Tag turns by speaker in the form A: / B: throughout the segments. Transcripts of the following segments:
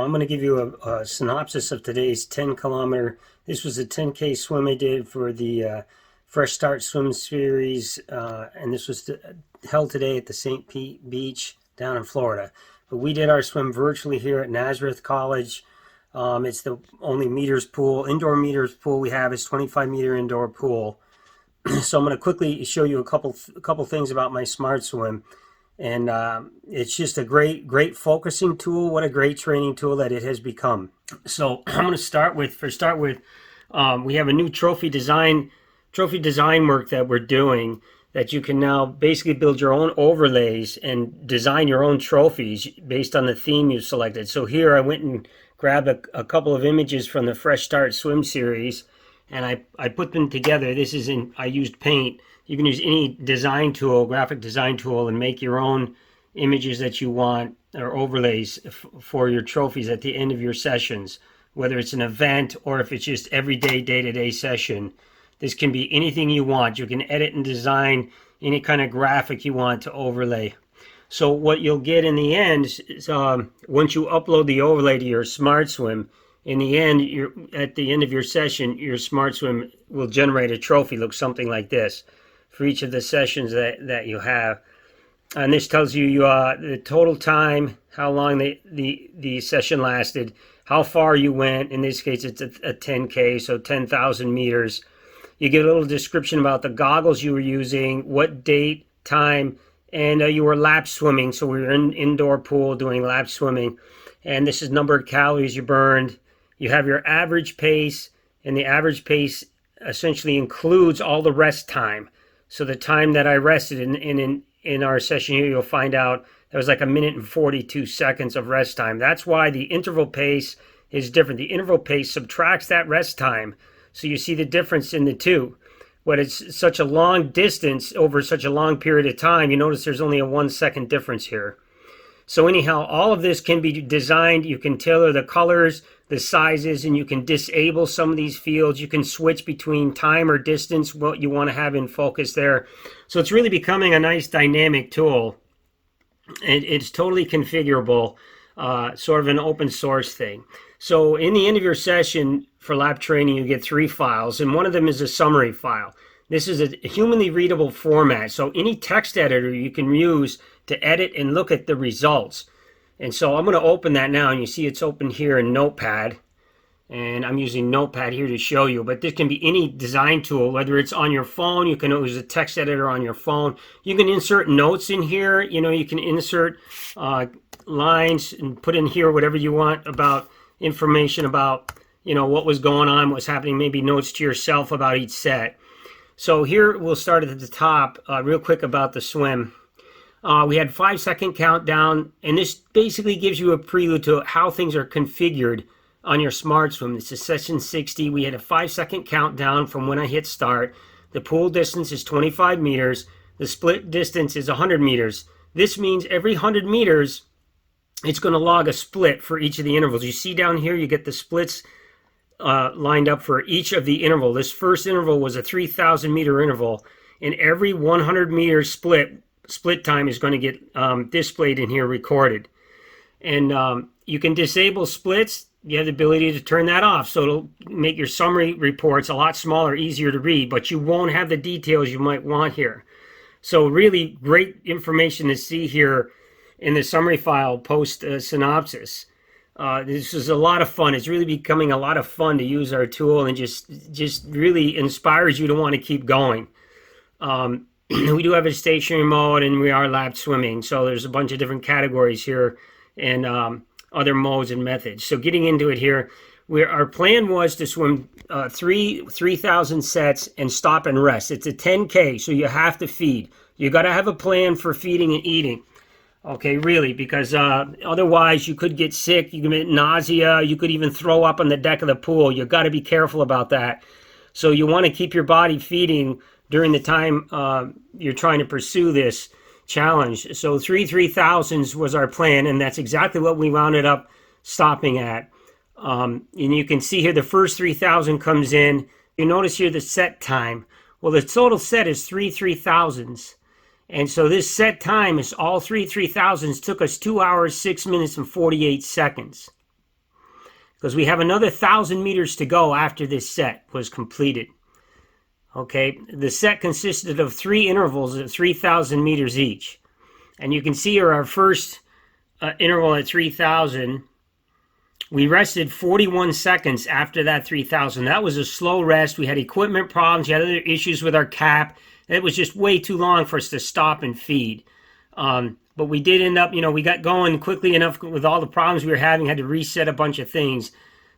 A: I'm going to give you a synopsis of today's 10-kilometer. This was a 10K swim I did for the Fresh Start Swim Series, and this was held today at the St. Pete Beach down in Florida. But we did our swim virtually here at Nazereth College. It's the only meters pool, indoor meters pool we have. Is 25-meter indoor pool. So I'm going to quickly show you a couple things about my Smart Swim. And it's just a great focusing tool. What a great training tool that it has become. So I'm going to start with, we have a new trophy design work that we're doing, that you can now basically build your own overlays and design your own trophies based on the theme you selected. So here I went and grabbed a couple of images from the Fresh Start Swim series, and I put them together. I used paint. You can use any design tool, graphic design tool, and make your own images that you want, or overlays for your trophies at the end of your sessions, whether it's an event or if it's just everyday, day-to-day session. This can be anything you want. You can edit and design any kind of graphic you want to overlay. So what you'll get in the end is once you upload the overlay to your Smart Swim, in the end, at the end of your session, your Smart Swim will generate a trophy. Looks something like this for each of the sessions that you have. And this tells you the total time, how long the session lasted, how far you went. In this case, it's a 10K, so 10,000 meters. You get a little description about the goggles you were using, what date, time, and you were lap swimming. So we were in indoor pool doing lap swimming. And this is number of calories you burned. You have your average pace, and the average pace essentially includes all the rest time. So the time that I rested in our session here, you'll find out there was like 1 minute and 42 seconds of rest time. That's why the interval pace is different. The interval pace subtracts that rest time. So you see the difference in the two. When it's such a long distance over such a long period of time, you notice there's only a 1 second difference here. So anyhow, all of this can be designed. You can tailor the colors, the sizes, and you can disable some of these fields. You can switch between time or distance, what you want to have in focus there. So it's really becoming a nice dynamic tool. It's totally configurable, sort of an open source thing. So in the end of your session for lap training, you get 3 files, and one of them is a summary file. This is a humanly readable format, so any text editor you can use to edit and look at the results. And so I'm going to open that now, and you see it's open here in Notepad, and I'm using Notepad here to show you. But this can be any design tool, whether it's on your phone. You can use a text editor on your phone. You can insert notes in here. You can insert lines and put in here whatever you want about information about what was going on, what's happening, maybe notes to yourself about each set. So here we'll start at the top, real quick about the swim. We had 5-second countdown, and this basically gives you a prelude to how things are configured on your Smart Swim. This is session 60. We had a 5-second countdown from when I hit start. The pool distance is 25 meters. The split distance is 100 meters. This means every 100 meters, it's going to log a split for each of the intervals. You see down here, you get the splits lined up for each of the interval. This first interval was a 3,000 meter interval, and every 100 meter split time is going to get displayed in here, recorded. And you can disable splits. You have the ability to turn that off, so it'll make your summary reports a lot smaller, easier to read, but you won't have the details you might want here. So really great information to see here in the summary file post synopsis. This is a lot of fun. It's really becoming a lot of fun to use our tool, and just really inspires you to want to keep going. We do have a stationary mode, and we are lap swimming. So there's a bunch of different categories here, and other modes and methods. So getting into it here, our plan was to swim 3,000 sets and stop and rest. It's a 10K, so you have to feed. You got to have a plan for feeding and eating. Okay, really, because otherwise you could get sick, you can get nausea, you could even throw up on the deck of the pool. You've got to be careful about that. So you want to keep your body feeding during the time you're trying to pursue this challenge. So 3,000s was our plan, and that's exactly what we wound up stopping at. And you can see here the first 3,000 comes in. You notice here the set time. Well, the total set is 3,000s. And so this set time is all 3,000s took us 2 hours, 6 minutes, and 48 seconds. because we have another 1,000 meters to go after this set was completed. Okay, the set consisted of 3 intervals at 3,000 meters each. And you can see here our first interval at 3,000. We rested 41 seconds after that 3,000. That was a slow rest. We had equipment problems. We had other issues with our cap. It was just way too long for us to stop and feed. But we did end up, we got going quickly enough with all the problems we were having. Had to reset a bunch of things,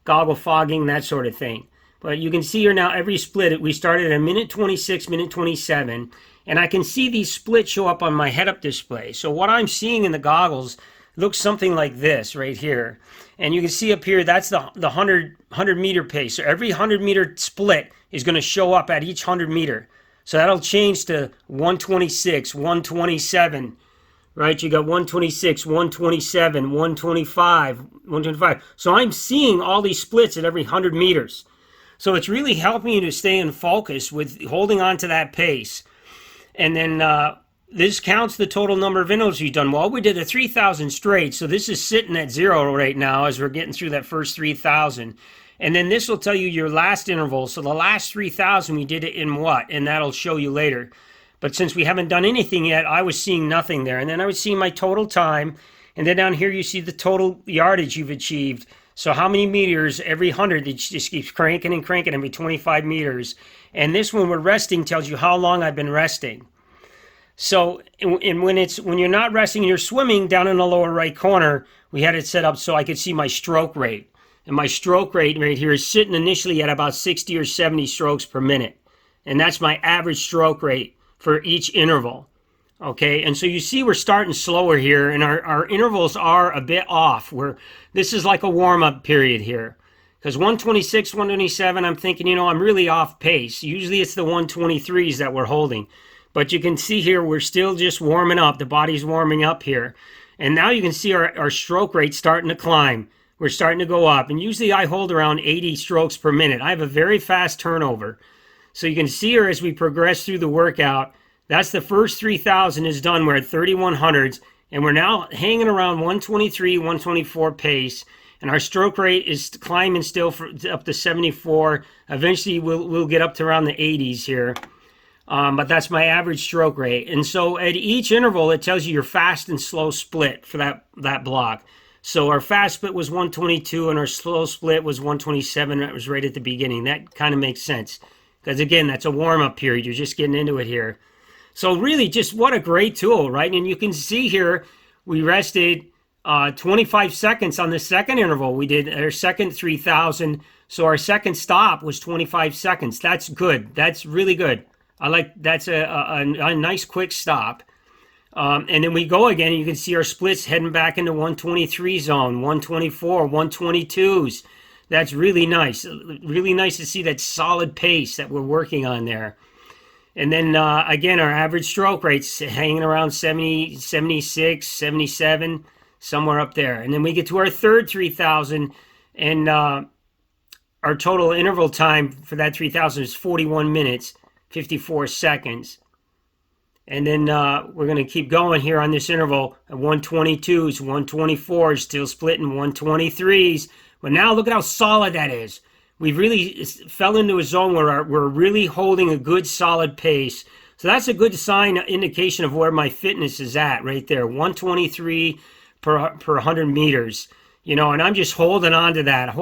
A: goggle fogging, that sort of thing. But you can see here now every split, we started at a minute 26, minute 27. And I can see these splits show up on my head-up display. So what I'm seeing in the goggles looks something like this right here. And you can see up here, that's the 100 meter pace. So every 100 meter split is going to show up at each 100 meter. So that'll change to 126, 127, right? You got 126, 127, 125, 125. So I'm seeing all these splits at every 100 meters. So it's really helping you to stay in focus with holding on to that pace. And then this counts the total number of intervals you've done. Well, we did a 3,000 straight, so this is sitting at 0 right now as we're getting through that first 3,000. And then this will tell you your last interval. So the last 3,000, we did it in what? And that'll show you later. But since we haven't done anything yet, I was seeing nothing there. And then I was seeing my total time. And then down here you see the total yardage you've achieved. So how many meters every 100, it just keeps cranking and cranking every 25 meters. And this one, we're resting, tells you how long I've been resting. So, and when you're not resting and you're swimming, down in the lower right corner, we had it set up so I could see my stroke rate. And my stroke rate right here is sitting initially at about 60 or 70 strokes per minute. And that's my average stroke rate for each interval. Okay, and so you see we're starting slower here, and our intervals are a bit off. This is like a warm-up period here. Because 126, 127, I'm thinking, I'm really off pace. Usually it's the 123s that we're holding. But you can see here, we're still just warming up. The body's warming up here. And now you can see our stroke rate starting to climb. We're starting to go up. And usually I hold around 80 strokes per minute. I have a very fast turnover. So you can see here as we progress through the workout, that's the first 3,000 is done. We're at 3,100s. And we're now hanging around 123, 124 pace. And our stroke rate is climbing still up to 74. Eventually we'll get up to around the 80s here. But that's my average stroke rate. And so at each interval, it tells you your fast and slow split for that block. So our fast split was 122 and our slow split was 127. That was right at the beginning. That kind of makes sense. Because again, that's a warm-up period. You're just getting into it here. So really, just what a great tool, right? And you can see here, we rested 25 seconds on the second interval. We did our second 3,000. So our second stop was 25 seconds. That's good. That's really good. That's a nice quick stop. And then we go again, and you can see our splits heading back into 123 zone, 124, 122s. That's really nice. Really nice to see that solid pace that we're working on there. And then, again, our average stroke rate's hanging around 70, 76, 77, somewhere up there. And then we get to our third 3,000, and our total interval time for that 3,000 is 41 minutes. 54 seconds. And then we're going to keep going here on this interval at 122s, 124s, still splitting 123s. But now look at how solid that is. We really fell into a zone where we're really holding a good solid pace. So that's a good sign, indication of where my fitness is at right there. 123 per 100 meters. And I'm just holding on to that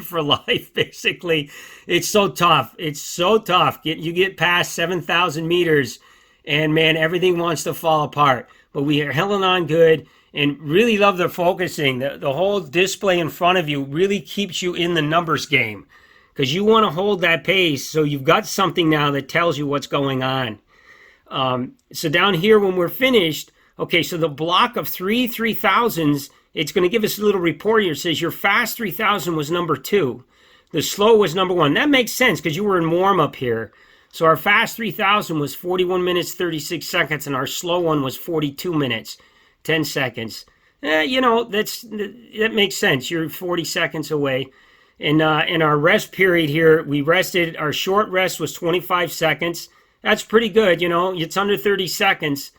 A: for life, basically. It's so tough. It's so tough. You get past 7,000 meters, and man, everything wants to fall apart. But we are holding on good, and really love the focusing. The whole display in front of you really keeps you in the numbers game, because you want to hold that pace, so you've got something now that tells you what's going on. So down here, when we're finished, okay, so the block of 3,000s, it's going to give us a little report here. It says your fast 3,000 was number 2. The slow was number 1. That makes sense because you were in warm-up here. So our fast 3,000 was 41 minutes, 36 seconds, and our slow one was 42 minutes, 10 seconds. That makes sense. You're 40 seconds away. And in our rest period here, we rested. Our short rest was 25 seconds. That's pretty good. It's under 30 seconds.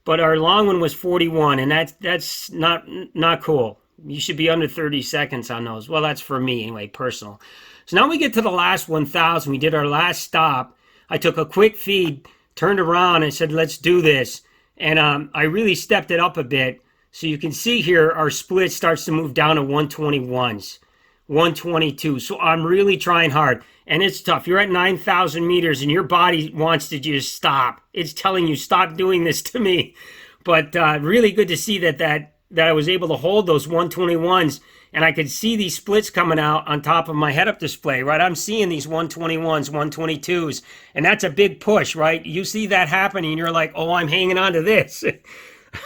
A: But our long one was 41, and that's not cool. You should be under 30 seconds on those. Well, that's for me anyway, personal. So now we get to the last 1,000. We did our last stop. I took a quick feed, turned around and said, let's do this. And I really stepped it up a bit. So you can see here, our split starts to move down to 121s, 122. So I'm really trying hard. And it's tough. You're at 9,000 meters and your body wants to just stop. It's telling you, stop doing this to me. But really good to see that I was able to hold those 121s, and I could see these splits coming out on top of my head-up display, right? I'm seeing these 121s, 122s, and that's a big push, right? You see that happening, and you're like, oh, I'm hanging on to this.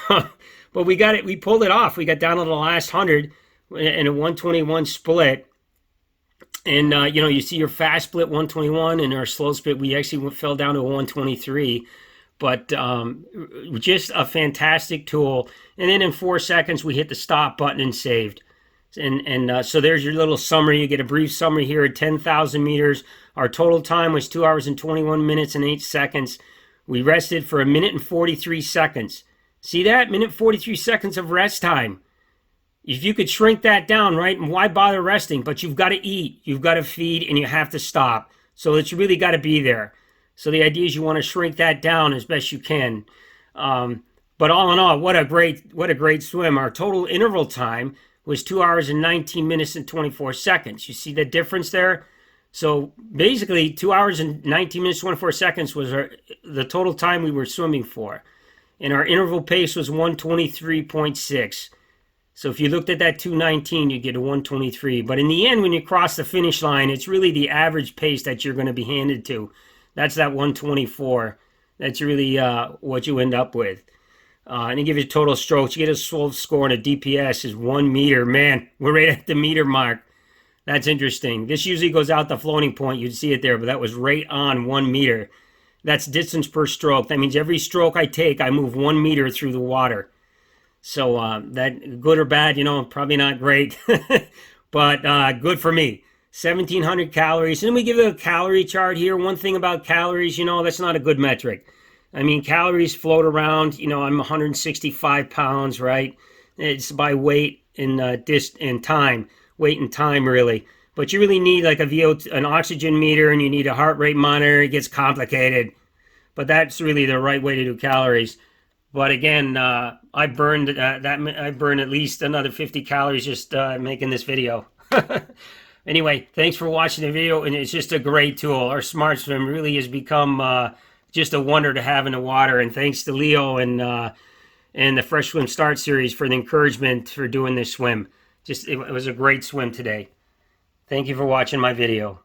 A: But we got it. We pulled it off. We got down to the last 100 in a 121 split. And, you see your fast split 121, and our slow split, we actually fell down to 123. But just a fantastic tool. And then in 4 seconds, we hit the stop button and saved. And so there's your little summary. You get a brief summary here at 10,000 meters. Our total time was 2 hours and 21 minutes and 8 seconds. We rested for 1 minute and 43 seconds. See that? 1 minute 43 seconds of rest time. If you could shrink that down, right? And why bother resting? But you've got to eat, you've got to feed, and you have to stop. So it's really got to be there. So the idea is you want to shrink that down as best you can. But all in all, what a great swim. Our total interval time was 2 hours and 19 minutes and 24 seconds. You see the difference there? So basically 2 hours and 19 minutes, 24 seconds was the total time we were swimming for. And our interval pace was 123.6. So if you looked at that 219, you get a 123. But in the end, when you cross the finish line, it's really the average pace that you're going to be handed to. That's that 124. That's really what you end up with. And they give you total strokes. You get a score and a DPS is 1 meter. Man, we're right at the meter mark. That's interesting. This usually goes out the floating point. You'd see it there, but that was right on 1 meter. That's distance per stroke. That means every stroke I take, I move 1 meter through the water. So that good or bad, probably not great, but good for me. 1,700 calories. And then we give a calorie chart here. One thing about calories, that's not a good metric. I mean, calories float around. I'm 165 pounds, right? It's by weight and time. Weight and time, really. But you really need like an oxygen meter, and you need a heart rate monitor. It gets complicated. But that's really the right way to do calories. But again, I burned at least another 50 calories just making this video. Anyway, thanks for watching the video, and it's just a great tool. Our Smart Swim really has become just a wonder to have in the water, and thanks to Leo and the Fresh Swim Start series for the encouragement for doing this swim. It was a great swim today. Thank you for watching my video.